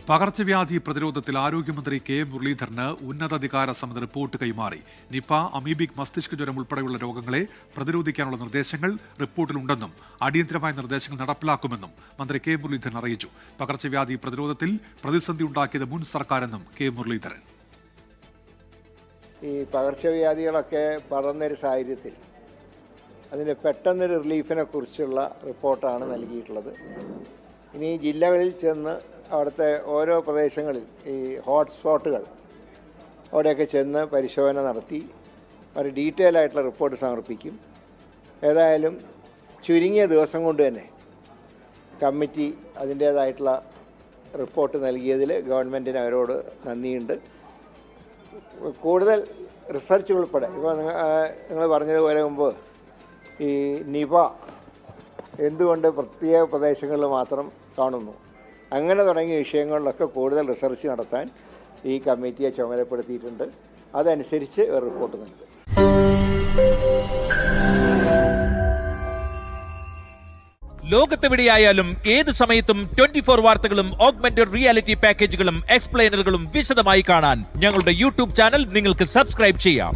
പകർച്ചവ്യാധി പ്രതിരോധത്തിൽ ആരോഗ്യമന്ത്രി കെ മുരളീധരന് ഉന്നതാധികാര സമിതി റിപ്പോർട്ട് കൈമാറി. നിപ, അമീബിക് മസ്തിഷ്ക ജ്വരം ഉൾപ്പെടെയുള്ള രോഗങ്ങളെ പ്രതിരോധിക്കാനുള്ള നിർദ്ദേശങ്ങൾ റിപ്പോർട്ടിലുണ്ടെന്നും അടിയന്തരമായ നിർദ്ദേശങ്ങൾ നടപ്പിലാക്കുമെന്നും മന്ത്രി കെ മുരളീധരൻ അറിയിച്ചു. പകർച്ചവ്യാധി പ്രതിരോധത്തിൽ പ്രതിസന്ധി ഉണ്ടാക്കിയത് മുൻ സർക്കാരെന്നും കെ മുരളീധരൻ. ഈ പകർച്ചവ്യാധികളൊക്കെ പടർന്നൊരു സാഹചര്യത്തിൽ അതിന് പെട്ടെന്നൊരു റിലീഫിനെ കുറിച്ചുള്ള റിപ്പോർട്ടാണ് നൽകിയിട്ടുള്ളത്. ഇനി ജില്ലകളിൽ ചെന്ന് അവിടുത്തെ ഓരോ പ്രദേശങ്ങളിൽ ഈ ഹോട്ട്സ്പോട്ടുകൾ അവിടെയൊക്കെ ചെന്ന് പരിശോധന നടത്തി ഒരു ഡീറ്റെയിൽ ആയിട്ടുള്ള റിപ്പോർട്ട് സമർപ്പിക്കും. ഏതായാലും ചുരുങ്ങിയ ദിവസം കൊണ്ട് തന്നെ കമ്മിറ്റി അതിൻ്റേതായിട്ടുള്ള റിപ്പോർട്ട് നൽകിയതിൽ ഗവൺമെൻറ്റിന് അവരോട് നന്ദിയുണ്ട്. കൂടുതൽ റിസർച്ച് ഉൾപ്പെടെ ഇപ്പോൾ നിങ്ങൾ പറഞ്ഞതുപോലെ മുമ്പ് ഈ നിപ എന്തുകൊണ്ട് പ്രത്യേക പ്രദേശങ്ങളിൽ മാത്രം കാണുന്നു, അങ്ങനെ തുടങ്ങിയ വിഷയങ്ങളിലൊക്കെ കൂടുതൽ റിസർച്ച് നടത്താൻ ഈ കമ്മിറ്റിയെ ചുമതലപ്പെടുത്തിയിട്ടുണ്ട്. അതനുസരിച്ച് ഒരു റിപ്പോർട്ട് നൽകും. ലോകത്തെവിടെയായാലും ഏത് സമയത്തും 24 വാർത്തകളും ഓഗ്മെന്റഡ് റിയാലിറ്റി പാക്കേജുകളും എക്സ്പ്ലെയിനറുകളും വിശദമായി കാണാൻ ഞങ്ങളുടെ യൂട്യൂബ് ചാനൽ നിങ്ങൾക്ക് സബ്സ്ക്രൈബ് ചെയ്യാം.